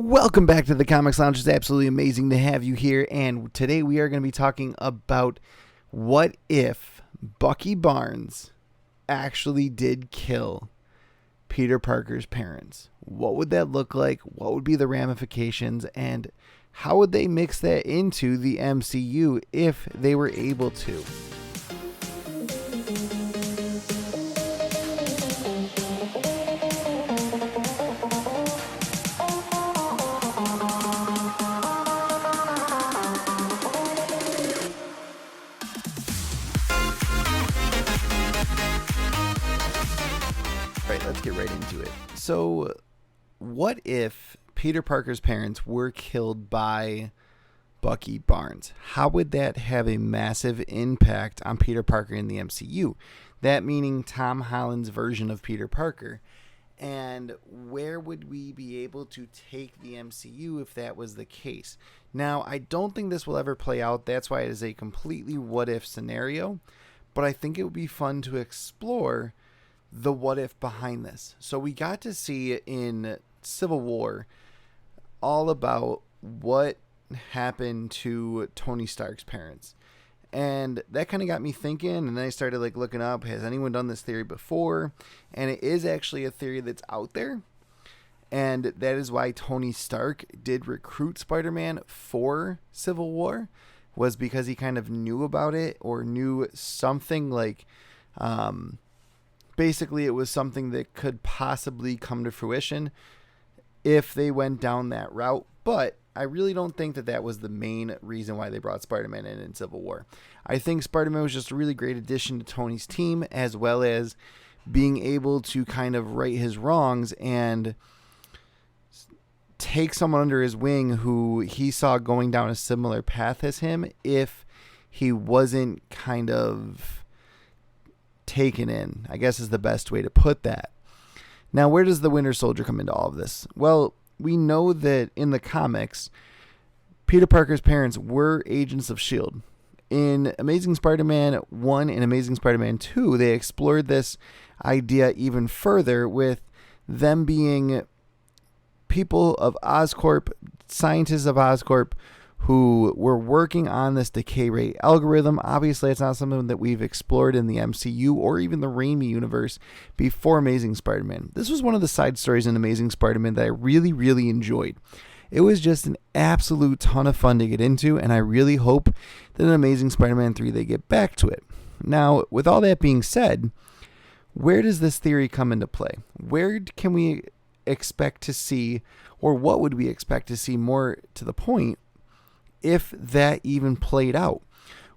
Welcome back to the Comics Lounge. It's absolutely amazing to have you here, and today we are going to be talking about what if Bucky Barnes actually did kill Peter Parker's parents. What would that look like? What would be the ramifications? And how would they mix that into the MCU if they were able to? Right, let's get right into it. So, what if Peter Parker's parents were killed by Bucky Barnes? How would that have a massive impact on Peter Parker in the MCU? That meaning Tom Holland's version of Peter Parker. And where would we be able to take the MCU if that was the case? Now, I don't think this will ever play out. That's why it is a completely what-if scenario. But I think it would be fun to explore the what if behind this. So we got to see in Civil War all about what happened to Tony Stark's parents. And that kind of got me thinking, and then I started looking up, has anyone done this theory before? And it is actually a theory that's out there. And that is why Tony Stark did recruit Spider-Man for Civil War, was because he kind of knew about it or knew something basically, it was something that could possibly come to fruition if they went down that route. But I really don't think that that was the main reason why they brought Spider-Man in Civil War. I think Spider-Man was just a really great addition to Tony's team, as well as being able to kind of right his wrongs and take someone under his wing who he saw going down a similar path as him if he wasn't kind of taken in, I guess is the best way to put that. Now, where does the Winter Soldier come into all of this? Well, we know that in the comics, Peter Parker's parents were agents of S.H.I.E.L.D. In Amazing Spider-Man 1 and Amazing Spider-Man 2, they explored this idea even further with them being people of Oscorp, scientists of Oscorp, who were working on this decay rate algorithm. Obviously, it's not something that we've explored in the MCU or even the Raimi universe before Amazing Spider-Man. This was one of the side stories in Amazing Spider-Man that I really, really enjoyed. It was just an absolute ton of fun to get into, and I really hope that in Amazing Spider-Man 3 they get back to it. Now, with all that being said, where does this theory come into play? Where can we expect to see, or what would we expect to see more to the point, if that even played out?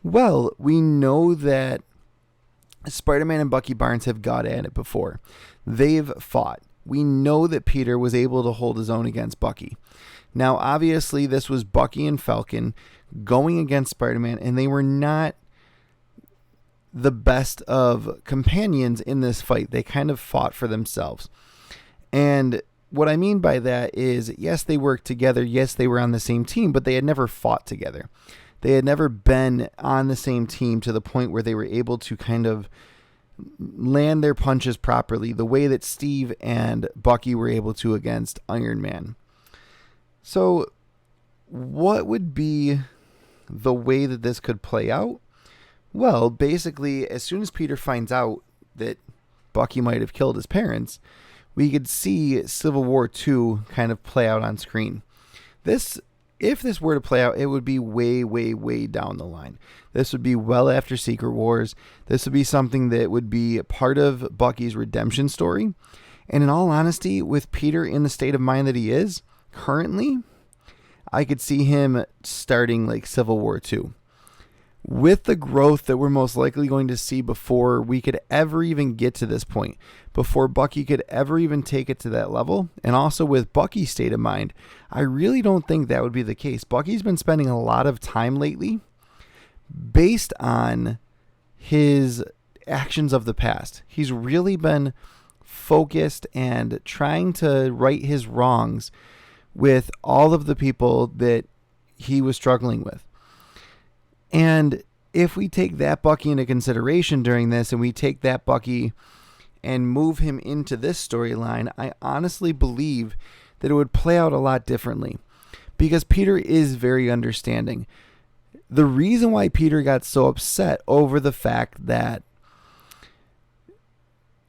Well, we know that Spider-Man and Bucky Barnes have got at it before. They've fought. We know that Peter was able to hold his own against Bucky. Now, obviously, this was Bucky and Falcon going against Spider-Man, and they were not the best of companions in this fight. They kind of fought for themselves. And what I mean by that is, yes, they worked together. Yes, they were on the same team, but they had never fought together. They had never been on the same team to the point where they were able to kind of land their punches properly, the way that Steve and Bucky were able to against Iron Man. So what would be the way that this could play out? Well, basically, as soon as Peter finds out that Bucky might have killed his parents, we could see Civil War 2 kind of play out on screen. If this were to play out, it would be way, way, way down the line. This would be well after Secret Wars. This would be something that would be part of Bucky's redemption story. And in all honesty, with Peter in the state of mind that he is currently, I could see him starting Civil War 2. With the growth that we're most likely going to see before we could ever even get to this point, before Bucky could ever even take it to that level, and also with Bucky's state of mind, I really don't think that would be the case. Bucky's been spending a lot of time lately based on his actions of the past. He's really been focused and trying to right his wrongs with all of the people that he was struggling with. And if we take that Bucky into consideration during this, and we take that Bucky and move him into this storyline, I honestly believe that it would play out a lot differently, because Peter is very understanding. The reason why Peter got so upset over the fact that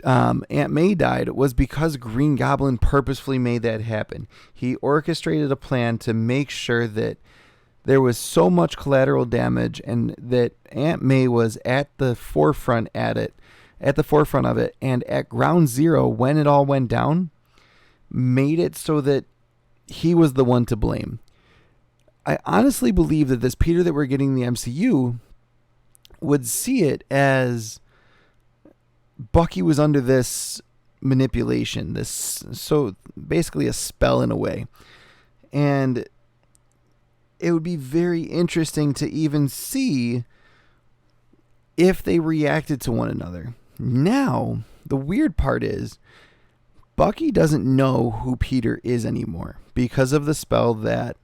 Aunt May died was because Green Goblin purposefully made that happen. He orchestrated a plan to make sure that there was so much collateral damage, and that Aunt May was at the forefront of it, and at ground zero when it all went down, made it so that he was the one to blame. I honestly believe that this Peter that we're getting in the MCU would see it as Bucky was under this manipulation, so basically a spell in a way. And it would be very interesting to even see if they reacted to one another. Now, the weird part is Bucky doesn't know who Peter is anymore because of the spell that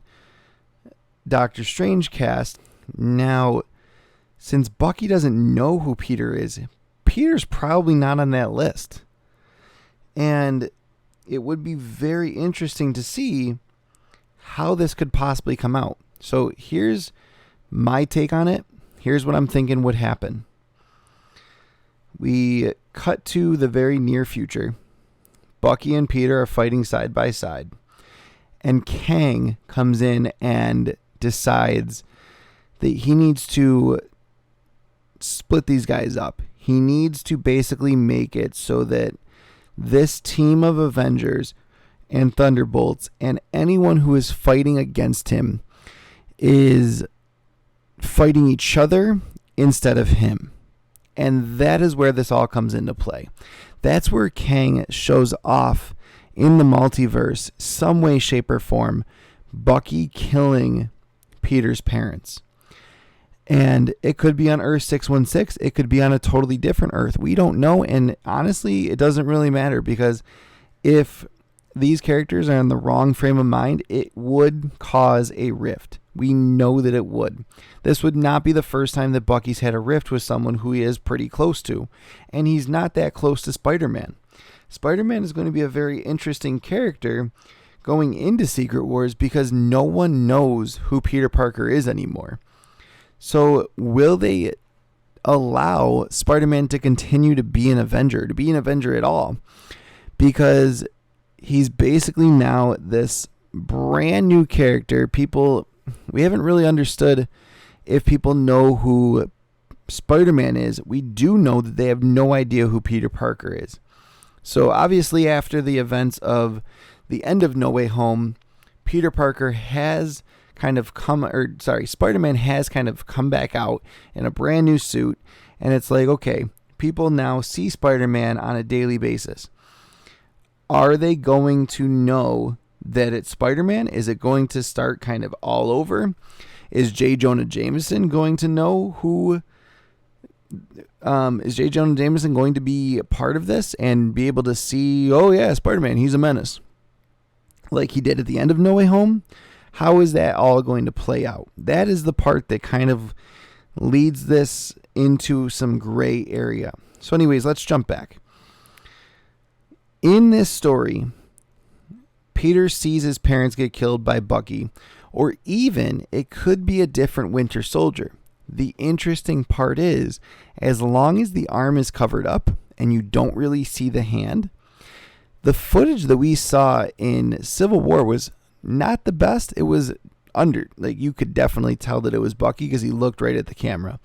Doctor Strange cast. Now, since Bucky doesn't know who Peter is, Peter's probably not on that list. And it would be very interesting to see how this could possibly come out. So here's my take on it. Here's what I'm thinking would happen. We cut to the very near future. Bucky and Peter are fighting side by side. And Kang comes in and decides that he needs to split these guys up. He needs to basically make it so that this team of Avengers and Thunderbolts and anyone who is fighting against him is fighting each other instead of him. And that is where this all comes into play. That's where Kang shows off in the multiverse, some way, shape, or form, Bucky killing Peter's parents. And it could be on Earth 616. It could be on a totally different Earth. We don't know. And honestly, it doesn't really matter, because if these characters are in the wrong frame of mind, it would cause a rift. We know that it would. This would not be the first time that Bucky's had a rift with someone who he is pretty close to. And he's not that close to Spider-Man. Spider-Man is going to be a very interesting character going into Secret Wars, because no one knows who Peter Parker is anymore. So will they allow Spider-Man to continue to be an Avenger at all? Because he's basically now this brand new character. We haven't really understood if people know who Spider-Man is. We do know that they have no idea who Peter Parker is. So obviously, after the events of the end of No Way Home, Peter Parker has Spider-Man has kind of come back out in a brand new suit, and it's like, okay, people now see Spider-Man on a daily basis. Are they going to know that it's Spider-Man? Is it going to start kind of all over? Is J. Jonah Jameson going to know who? Is J. Jonah Jameson going to be a part of this and be able to see, oh yeah, Spider-Man, he's a menace, like he did at the end of No Way Home? How is that all going to play out? That is the part that kind of leads this into some gray area. So anyways, let's jump back. In this story, Peter sees his parents get killed by Bucky, or even it could be a different Winter Soldier. The interesting part is, as long as the arm is covered up and you don't really see the hand, the footage that we saw in Civil War was not the best. It was you could definitely tell that it was Bucky because he looked right at the camera.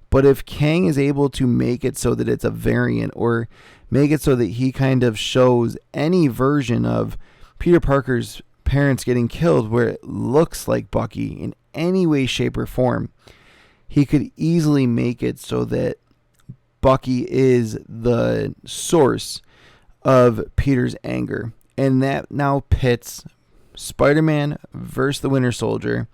But if Kang is able to make it so that it's a variant, or make it so that he kind of shows any version of Peter Parker's parents getting killed where it looks like Bucky in any way, shape, or form, he could easily make it so that Bucky is the source of Peter's anger. And that now pits Spider-Man versus the Winter Soldier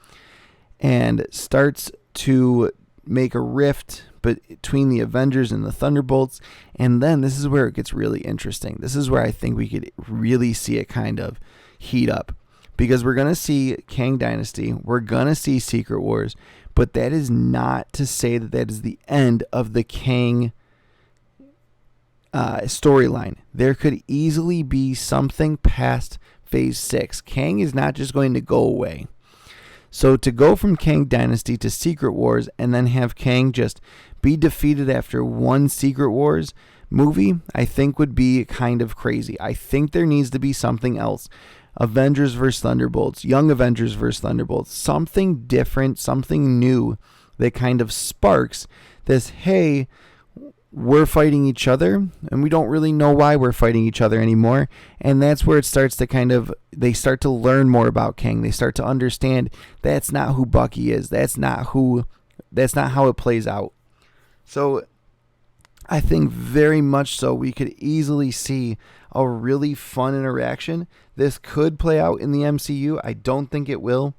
and starts to make a rift between the Avengers and the Thunderbolts. And then this is where it gets really interesting. This is where I think we could really see it kind of heat up, because we're going to see Kang Dynasty. We're going to see Secret Wars, but that is not to say that that is the end of the Kang storyline. There could easily be something past Phase 6. Kang is not just going to go away. So to go from Kang Dynasty to Secret Wars and then have Kang just be defeated after one Secret Wars movie, I think would be kind of crazy. I think there needs to be something else. Avengers vs. Thunderbolts, Young Avengers vs. Thunderbolts, something different, something new that kind of sparks this, hey, we're fighting each other and we don't really know why we're fighting each other anymore. And that's where it starts to they start to learn more about Kang. They start to understand that's not who Bucky is. That's not how it plays out. So I think very much so we could easily see a really fun interaction. This could play out in the MCU. I don't think it will.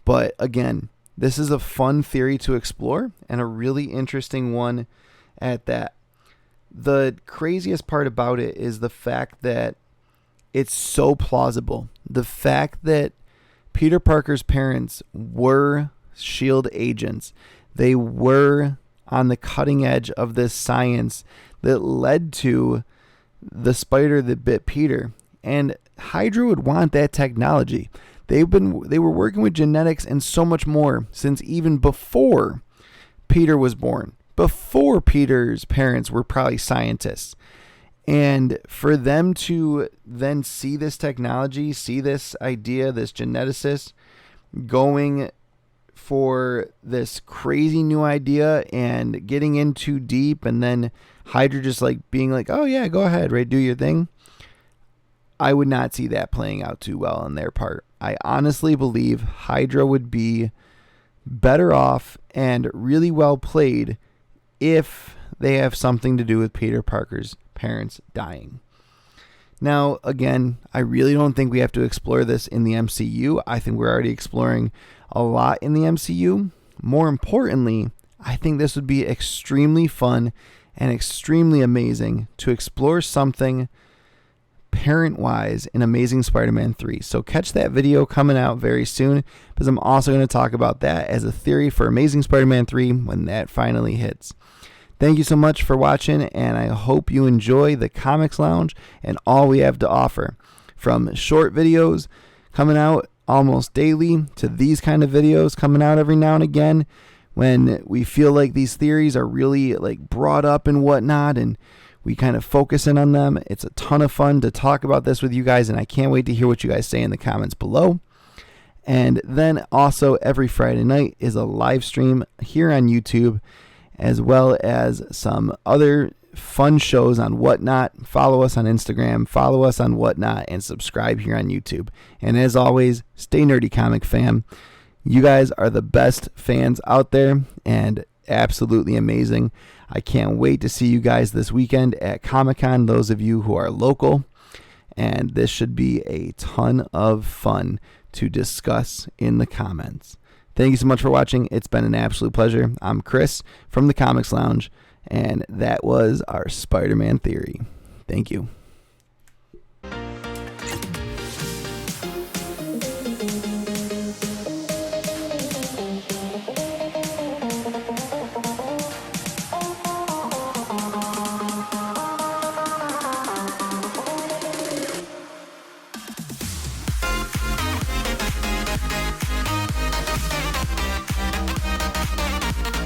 But again, this is a fun theory to explore and a really interesting one at that. The craziest part about it is the fact that it's so plausible. The fact that Peter Parker's parents were S.H.I.E.L.D. agents. They were on the cutting edge of this science that led to the spider that bit Peter. And Hydra would want that technology. They were working with genetics and so much more since even before Peter was born. Before Peter's parents were probably scientists. And for them to then see this technology, see this idea, this geneticist going for this crazy new idea and getting in too deep, and then Hydra just like being like, oh yeah, go ahead, right, do your thing. I would not see that playing out too well on their part. I honestly believe Hydra would be better off and really well played if they have something to do with Peter Parker's parents dying. Now, again, I really don't think we have to explore this in the MCU. I think we're already exploring a lot in the MCU. More importantly, I think this would be extremely fun and extremely amazing to explore something parent-wise in Amazing Spider-Man 3. So catch that video coming out very soon, because I'm also going to talk about that as a theory for Amazing Spider-Man 3 when that finally hits. Thank you so much for watching, and I hope you enjoy the Comics Lounge and all we have to offer. From short videos coming out almost daily to these kind of videos coming out every now and again when we feel like these theories are really like brought up and whatnot, and we kind of focus in on them. It's a ton of fun to talk about this with you guys, and I can't wait to hear what you guys say in the comments below. And then also every Friday night is a live stream here on YouTube, as well as some other fun shows on Whatnot. Follow us on Instagram, follow us on Whatnot, and subscribe here on YouTube. And as always, stay nerdy, comic fam. You guys are the best fans out there and absolutely amazing. I can't wait to see you guys this weekend at Comic-Con, those of you who are local. And this should be a ton of fun to discuss in the comments. Thank you so much for watching. It's been an absolute pleasure. I'm Chris from the Comics Lounge, and that was our Spider-Man theory. Thank you.